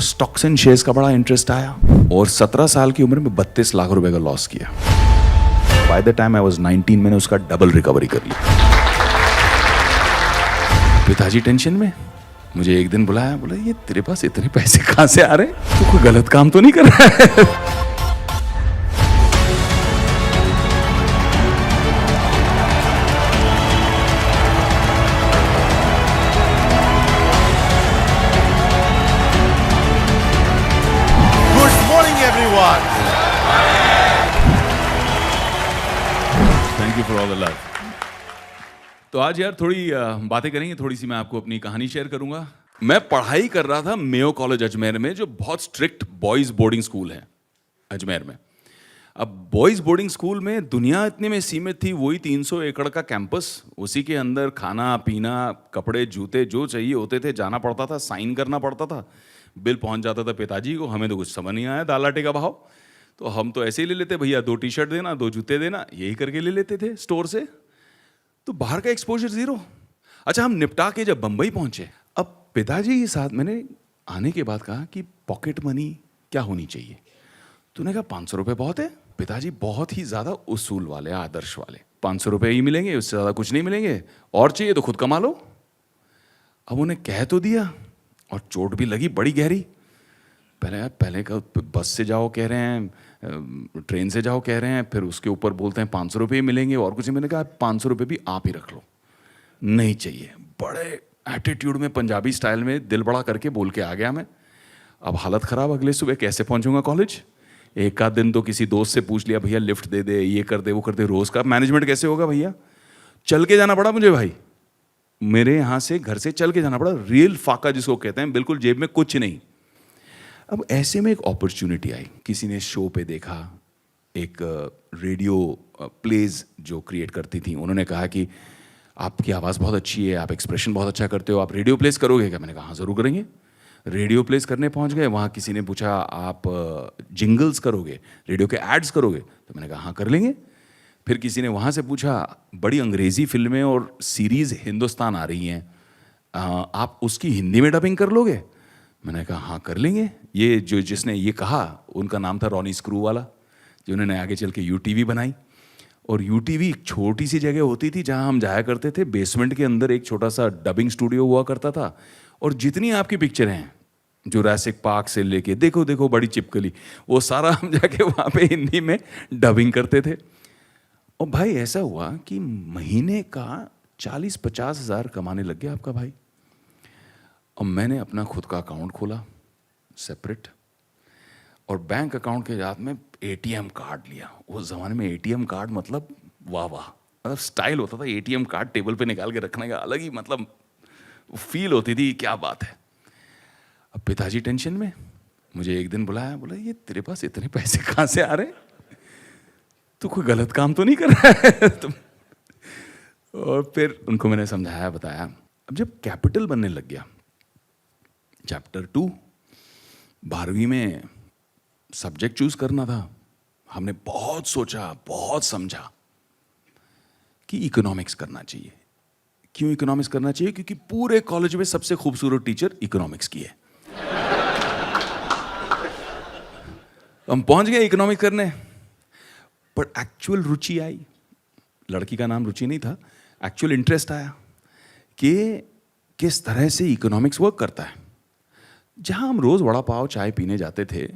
Stocks and shares का बड़ा interest आया और 17 साल की उम्र में 32 लाख रुपए का लॉस किया। By the time I was 19 मैंने उसका डबल रिकवरी कर लिया। पिताजी टेंशन में मुझे एक दिन बुलाया, बोला ये तेरे पास इतने पैसे कहां से आ रहे हैं, तू कोई गलत काम तो नहीं कर रहा है? Thank you for all the love. तो आज यार थोड़ी बातें करेंगे, थोड़ी सी मैं आपको अपनी कहानी शेयर करूंगा। मैं पढ़ाई कर रहा था मेयो कॉलेज अजमेर में, जो बहुत स्ट्रिक्ट बॉयज बोर्डिंग स्कूल है अजमेर में। अब बॉयज बोर्डिंग स्कूल में दुनिया इतने में सीमित थी, वही 300 एकड़ का कैंपस, उसी के अंदर खाना पीना कपड़े जूते जो चाहिए होते थे, जाना पड़ता था, साइन करना पड़ता था, बिल पहुंच जाता था पिताजी को। हमें तो कुछ समझ नहीं आया दाल आटे का भाव, तो हम तो ऐसे ही ले लेते, भैया 2 टी-शर्ट देना 2 जूते देना, यही करके ले लेते थे स्टोर से। तो बाहर का एक्सपोजर जीरो। अच्छा, हम निपटा के जब बंबई पहुंचे, अब पिताजी के साथ मैंने आने के बाद कहा कि पॉकेट मनी क्या होनी चाहिए। तूने कहा 500 रुपये बहुत है। पिताजी बहुत ही ज्यादा उसूल वाले, आदर्श वाले, 500 रुपये ही मिलेंगे, उससे ज्यादा कुछ नहीं मिलेंगे, और चाहिए तो खुद कमा लो। अब उन्हें कह तो दिया और चोट भी लगी बड़ी गहरी। पहले का बस से जाओ कह रहे हैं, ट्रेन से जाओ कह रहे हैं, फिर उसके ऊपर बोलते हैं 500 रुपये मिलेंगे और कुछ। मैंने कहा 500 रुपये भी आप ही रख लो, नहीं चाहिए। बड़े एटीट्यूड में पंजाबी स्टाइल में दिल बड़ा करके बोल के आ गया मैं। अब हालत खराब, अगले सुबह कैसे पहुंचूंगा कॉलेज। एक आध दिन तो किसी दोस्त से पूछ लिया, भैया लिफ्ट दे दे, ये कर दे वो कर दे। रोज का मैनेजमेंट कैसे होगा भैया। चल के जाना पड़ा मुझे भाई, मेरे यहाँ से घर से चल के जाना पड़ा। रियल फाका जिसको कहते हैं, बिल्कुल जेब में कुछ नहीं। अब ऐसे में एक अपॉर्चुनिटी आई, किसी ने शो पे देखा, एक रेडियो प्लेज जो क्रिएट करती थी, उन्होंने कहा कि आपकी आवाज़ बहुत अच्छी है, आप एक्सप्रेशन बहुत अच्छा करते हो, आप रेडियो प्लेस करोगे क्या। मैंने कहा हाँ ज़रूर करेंगे। रेडियो प्लेस करने पहुंच गए, वहाँ किसी ने पूछा आप जिंगल्स करोगे, रेडियो के एड्स करोगे, तो मैंने कहा हाँ कर लेंगे। फिर किसी ने वहाँ से पूछा बड़ी अंग्रेज़ी फिल्में और सीरीज़ हिंदुस्तान आ रही हैं, आप उसकी हिंदी में डबिंग कर लोगे। मैंने कहा हाँ कर लेंगे। ये जिसने ये कहा उनका नाम था रॉनी स्क्रू वाला, जिन्होंने आगे चल के यूटीवी बनाई। और यूटीवी एक छोटी सी जगह होती थी जहाँ हम जाया करते थे, बेसमेंट के अंदर एक छोटा सा डबिंग स्टूडियो हुआ करता था। और जितनी आपकी पिक्चरें हैं जुरासिक पार्क से लेके देखो देखो बड़ी चिपकली, वो सारा हम जाके वहाँ पे हिंदी में डबिंग करते थे। और भाई ऐसा हुआ कि महीने का 40-50 हज़ार कमाने लग गया आपका भाई। और मैंने अपना खुद का अकाउंट खोला सेपरेट, और बैंक अकाउंट के साथ में एटीएम कार्ड लिया। उस ज़माने में एटीएम कार्ड मतलब वाह वाह, मतलब स्टाइल होता था। एटीएम कार्ड टेबल पे निकाल के रखने का अलग ही मतलब फील होती थी, क्या बात है। अब पिताजी टेंशन में मुझे एक दिन बुलाया, बोला ये तेरे पास इतने पैसे कहाँ से आ रहे हैं, तू कोई गलत काम तो नहीं कर रहा है तुम। और फिर उनको मैंने समझाया बताया। अब जब कैपिटल बनने लग गया, चैप्टर 2 12वीं में सब्जेक्ट चूज करना था, हमने बहुत सोचा बहुत समझा कि इकोनॉमिक्स करना चाहिए। क्यों इकोनॉमिक्स करना चाहिए? क्योंकि पूरे कॉलेज में सबसे खूबसूरत टीचर इकोनॉमिक्स की है। हम पहुंच गए इकोनॉमिक्स करने, पर एक्चुअल रुचि आई। लड़की का नाम रुचि नहीं था, एक्चुअल इंटरेस्ट आया कि किस तरह से इकोनॉमिक्स वर्क करता है। जहां हम रोज वड़ा पाव चाय पीने जाते थे,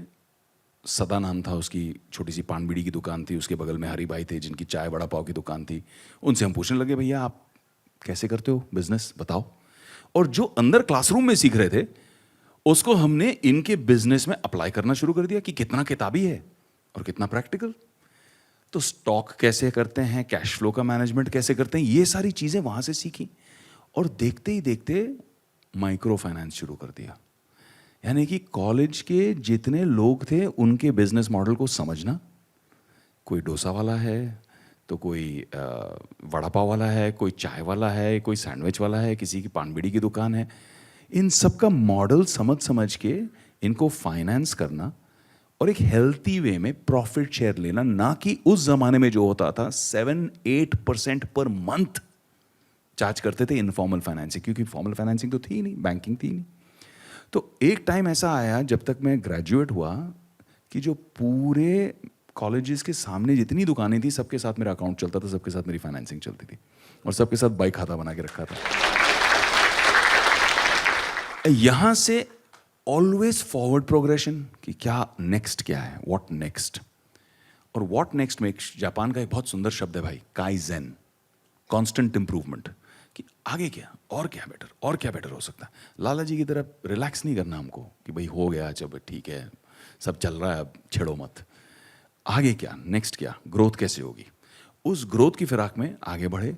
सदा नाम था उसकी, छोटी सी पान बीड़ी की दुकान थी, उसके बगल में हरी भाई थे जिनकी चाय वड़ा पाव की दुकान थी। उनसे हम पूछने लगे भैया आप कैसे करते हो बिजनेस बताओ। और जो अंदर क्लासरूम में सीख रहे थे उसको हमने इनके बिजनेस में अप्लाई करना शुरू कर दिया कि कितना किताबी है और कितना प्रैक्टिकल। तो स्टॉक कैसे करते हैं, कैश फ्लो का मैनेजमेंट कैसे करते हैं, ये सारी चीजें वहां से सीखी। और देखते ही देखते माइक्रो फाइनेंस शुरू कर दिया। यानी कि कॉलेज के जितने लोग थे उनके बिजनेस मॉडल को समझना। कोई डोसा वाला है, तो कोई वड़ा पाव वाला है, कोई चाय वाला है, कोई सैंडविच वाला है, किसी की पान बीड़ी की दुकान है। इन सब का मॉडल समझ के इनको फाइनेंस करना और एक हेल्थी वे में प्रॉफिट शेयर लेना, ना कि उस जमाने में जो होता था 7-8% पर मंथ चार्ज करते थे इनफॉर्मल फाइनेंसिंग, क्योंकि फॉर्मल फाइनेंसिंग तो थी नहीं, बैंकिंग थी नहीं। तो एक टाइम ऐसा आया जब तक मैं ग्रेजुएट हुआ कि जो पूरे कॉलेजेस के सामने जितनी दुकानें थी सबके साथ मेरा अकाउंट चलता था, सबके साथ मेरी फाइनेंसिंग चलती थी और सबके साथ बाइक खाता बना के रखा था। यहां से ऑलवेज फॉरवर्ड प्रोग्रेशन कि क्या नेक्स्ट, क्या है, व्हाट नेक्स्ट। और व्हाट नेक्स्ट में जापान का एक बहुत सुंदर शब्द है भाई, काइजेन, कांस्टेंट इंप्रूवमेंट, कि आगे क्या और क्या बेटर और क्या बेटर हो सकता है। लाला जी की तरह रिलैक्स नहीं करना हमको कि भाई हो गया, चलो ठीक है, सब चल रहा है, अब छेड़ो मत। आगे क्या, नेक्स्ट क्या, ग्रोथ कैसे होगी। उस ग्रोथ की फिराक में आगे बढ़े।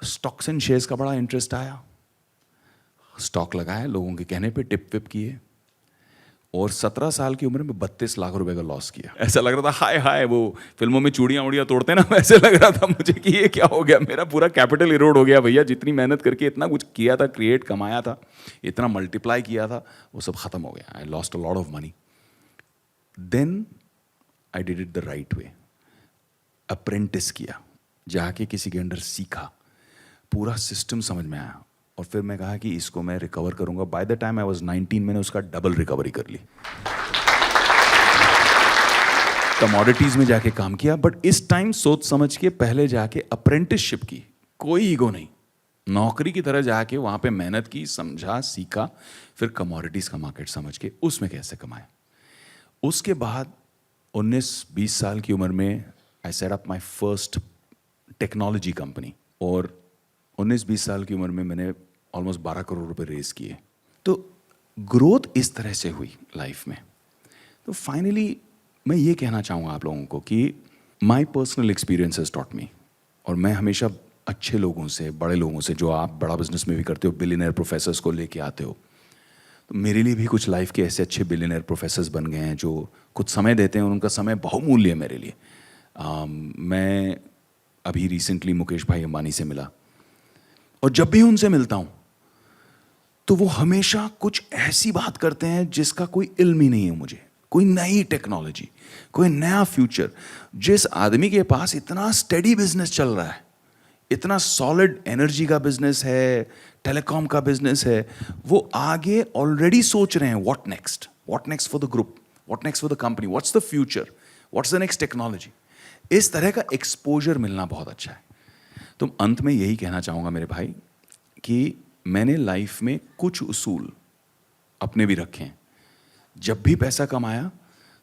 स्टॉक्स एंड शेयर्स का बड़ा इंटरेस्ट आया, स्टॉक लगाया, लोगों के कहने पे टिप विप किए और 17 साल की उम्र में 32 लाख रुपए का लॉस किया। ऐसा लग रहा था हाय हाय, वो फिल्मों में चूड़ियां उड़ियां तोड़ते ना, वैसे लग रहा था मुझे कि ये क्या हो गया, मेरा पूरा कैपिटल इरोड हो गया भैया। जितनी मेहनत करके इतना कुछ किया था, क्रिएट कमाया था, इतना मल्टीप्लाई किया था, वो सब खत्म हो गया। I lost a lot of money. Then I did it the right way, apprentice किया, जाके किसी के अंडर सीखा, पूरा सिस्टम समझ में आया और फिर मैं कहा कि इसको मैं रिकवर करूंगा। By the time I was 19 मैंने उसका डबल रिकवरी कर ली। कमोडिटीज में जाके काम किया, बट इस टाइम सोच समझ के पहले जाके अप्रेंटिसशिप की, कोई ईगो नहीं, नौकरी की तरह जाके वहां पे मेहनत की, समझा, सीखा, फिर कमोडिटीज का मार्केट समझ के उसमें कैसे कमाया। उसके बाद 19-20 साल की उम्र में I set up my first technology company और 19-20 साल की उम्र में मैंने ऑलमोस्ट 12 करोड़ रुपए रेज किए। तो ग्रोथ इस तरह से हुई लाइफ में। तो फाइनली मैं ये कहना चाहूँगा आप लोगों को कि my personal experience has taught me, और मैं हमेशा अच्छे लोगों से, बड़े लोगों से, जो आप बड़ा बिजनेस में भी करते हो, बिलियनर प्रोफेसर्स को लेके आते हो, तो मेरे लिए भी कुछ लाइफ के ऐसे अच्छे बिलियनर प्रोफेसर्स बन गए हैं जो कुछ समय देते हैं और उनका समय बहुमूल्य है मेरे लिए। मैं अभी रिसेंटली मुकेश भाई अंबानी से मिला और जब भी उनसे मिलता हूं तो वो हमेशा कुछ ऐसी बात करते हैं जिसका कोई इल्म ही नहीं है मुझे, कोई नई टेक्नोलॉजी, कोई नया फ्यूचर। जिस आदमी के पास इतना स्टेडी बिजनेस चल रहा है, इतना सॉलिड एनर्जी का बिजनेस है, टेलीकॉम का बिजनेस है, वो आगे ऑलरेडी सोच रहे हैं what next for the group, what next for the company, what's the future, what's the next technology. इस तरह का एक्सपोजर मिलना बहुत अच्छा है। तो अंत में यही कहना चाहूँगा मेरे भाई कि मैंने लाइफ में कुछ उसूल अपने भी रखे हैं। जब भी पैसा कमाया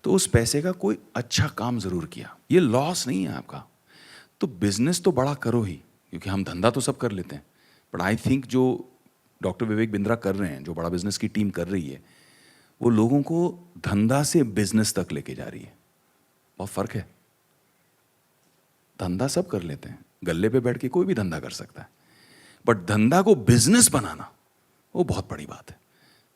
तो उस पैसे का कोई अच्छा काम ज़रूर किया, ये लॉस नहीं है आपका। तो बिजनेस तो बड़ा करो ही, क्योंकि हम धंधा तो सब कर लेते हैं, बट आई थिंक जो डॉक्टर विवेक बिंद्रा कर रहे हैं, जो बड़ा बिजनेस की टीम कर रही है, वो लोगों को धंधा से बिजनेस तक लेके जा रही है। बहुत फर्क है। धंधा सब कर लेते हैं, गल्ले पे बैठ के कोई भी धंधा कर सकता है, बट धंधा को बिजनेस बनाना वो बहुत बड़ी बात है।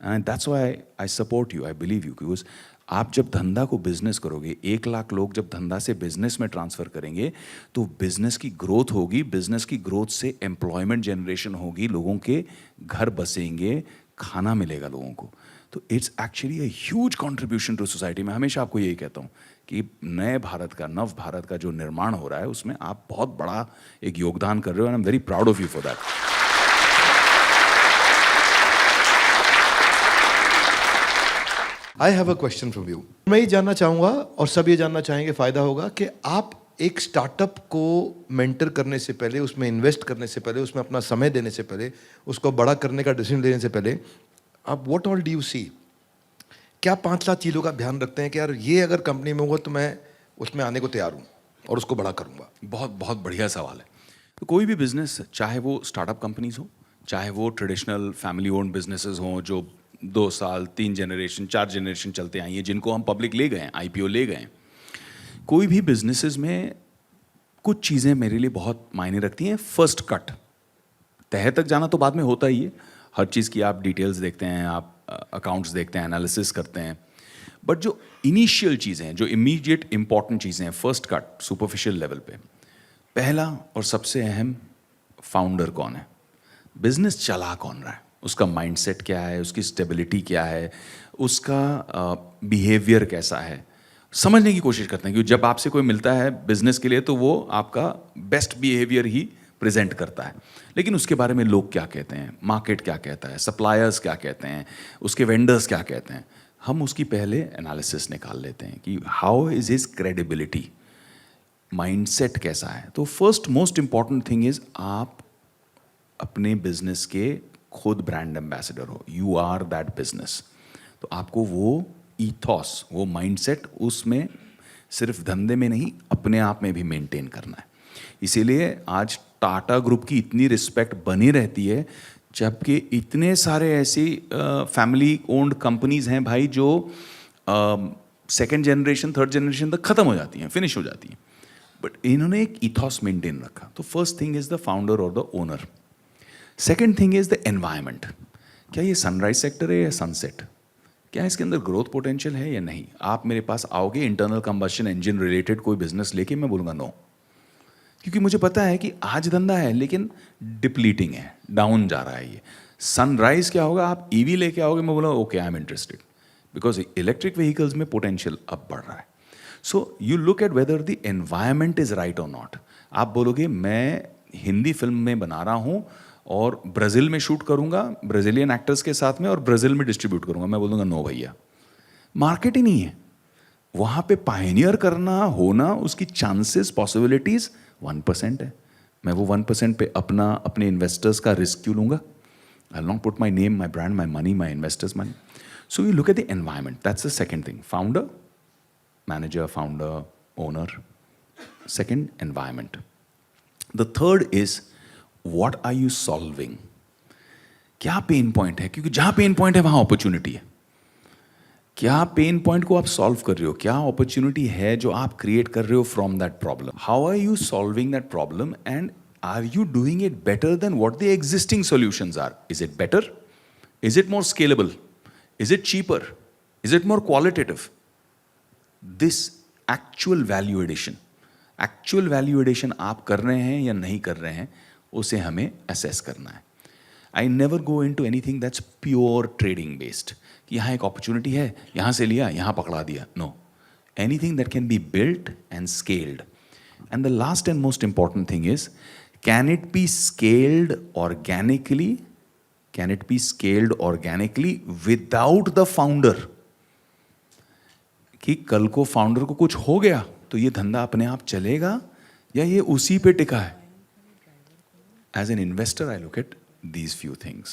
And that's why I support you, I believe you, because आप जब धंधा को बिजनेस करोगे, 1 लाख लोग जब धंधा से बिजनेस में ट्रांसफर करेंगे तो बिजनेस की ग्रोथ होगी, बिजनेस की ग्रोथ से एम्प्लॉयमेंट जनरेशन होगी, लोगों के घर बसेंगे, खाना मिलेगा लोगों को। तो it's actually a huge contribution to society. मैं हमेशा आपको यही कहता हूँ कि नए भारत का, नव भारत का जो निर्माण हो रहा है, उसमें आप बहुत बड़ा एक योगदान कर रहे हो, and I am very proud of you for that. I have a question from you. मैं ये जानना चाहूँगा और सब ये जानना चाहेंगे, फ़ायदा होगा, कि आप एक स्टार्टअप को मेंटर करने से पहले, उसमें इन्वेस्ट करने से पहले, उसमें अपना समय देने से पहले, उसको बड़ा करने का डिसीजन लेने से पहले, आप what all do you see? क्या 5-7 चीज़ों का ध्यान रखते हैं कि यार ये अगर कंपनी में होगा तो मैं उसमें आने को तैयार हूँ और उसको बड़ा करूँगा? बहुत बहुत बढ़िया सवाल है। तो कोई भी बिजनेस, चाहे वो स्टार्टअप कंपनीज हो, चाहे वो ट्रेडिशनल फैमिली ओन्ड बिजनेसेस हों जो 2 साल, 3 जनरेशन, 4 जनरेशन चलते आई हैं, जिनको हम पब्लिक ले गए हैं, IPO ले गए हैं, कोई भी बिजनेसेस में कुछ चीज़ें मेरे लिए बहुत मायने रखती हैं। फर्स्ट कट, तह तक जाना तो बाद में होता ही है, हर चीज़ की आप डिटेल्स देखते हैं, आप अकाउंट्स देखते हैं, एनालिसिस करते हैं, बट जो इनिशियल चीज़ें हैं, जो इमीडिएट इंपॉर्टेंट चीज़ें हैं, फर्स्ट कट, सुपरफिशियल लेवल पे, पहला और सबसे अहम, फाउंडर कौन है, बिजनेस चला कौन रहा है, उसका माइंडसेट क्या है, उसकी स्टेबिलिटी क्या है, उसका बिहेवियर कैसा है, समझने की कोशिश करते हैं। क्योंकि जब आपसे कोई मिलता है बिजनेस के लिए तो वो आपका बेस्ट बिहेवियर ही प्रेजेंट करता है, लेकिन उसके बारे में लोग क्या कहते हैं, मार्केट क्या कहता है, सप्लायर्स क्या कहते हैं, उसके वेंडर्स क्या कहते हैं, हम उसकी पहले एनालिसिस निकाल लेते हैं कि how is his credibility, mindset कैसा है. तो first most important thing is आप अपने बिजनेस के खुद ब्रांड एम्बेसडर हो, यू आर दैट बिजनेस. तो आपको वो ईथॉस, वो माइंडसेट उसमें सिर्फ धंधे में नहीं अपने आप में भी मेंटेन करना है. इसीलिए आज टाटा ग्रुप की इतनी रिस्पेक्ट बनी रहती है, जबकि इतने सारे ऐसी फैमिली ओन्ड कंपनीज हैं भाई जो सेकेंड जनरेशन थर्ड जनरेशन तक खत्म हो जाती हैं, फिनिश हो जाती हैं, बट इन्होंने एक इथॉस मेंटेन रखा. तो first thing is the founder और the owner. Second thing is the environment. क्या ये सनराइज सेक्टर है या सनसेट? क्या इसके अंदर ग्रोथ पोटेंशियल है या नहीं? आप मेरे पास आओगे इंटरनल कंबशन इंजन रिलेटेड कोई बिजनेस लेके, मैं बोलूँगा नो, क्योंकि मुझे पता है कि आज धंधा है लेकिन डिप्लीटिंग है, डाउन जा रहा है ये. सनराइज क्या होगा, आप ईवी लेके आओगे, मैं बोला okay I am interested, because electric vehicles में पोटेंशियल अब बढ़ रहा है. So you look at whether the environment is right और नॉट. आप बोलोगे मैं हिंदी फिल्म में बना रहा हूँ और ब्राज़ील में शूट करूंगा ब्राज़ीलियन एक्टर्स के साथ में और ब्राज़ील में डिस्ट्रीब्यूट करूंगा, मैं बोलूँगा नो भैया, मार्केट ही नहीं है. वहाँ पे पायनियर करना होना, उसकी चांसेस पॉसिबिलिटीज़ 1% है. मैं वो 1% पे अपने इन्वेस्टर्स का रिस्क क्यों लूँगा? I will not put my name, my brand, my money, my investors money. So you look at the environment, that's the second thing. Founder, manager, founder, owner. Second, environment. The third is, what are you solving? क्या pain point है? क्योंकि जहां pain point है वहां opportunity है. क्या pain point को आप सॉल्व कर रहे हो? क्या अपॉर्चुनिटी है जो आप क्रिएट कर रहे हो from that problem? How are you solving that problem and are you doing it better than what the existing solutions are? Is it better? Is it more scalable? Is it cheaper? Is it more qualitative? This actual value addition, actual value addition आप कर रहे हैं या नहीं कर रहे हैं, उसे हमें असेस करना है. I never go into anything that's pure trading based, कि यहाँ एक अपॉर्चुनिटी है, यहाँ से लिया, यहाँ पकड़ा दिया. No, anything that can be built and scaled. And the last and most important thing is, can it be scaled organically? Can it be scaled organically without the founder? कि कल को फाउंडर को कुछ हो गया तो ये धंधा अपने आप चलेगा या ये उसी पे टिका है? As an investor I look at these few things.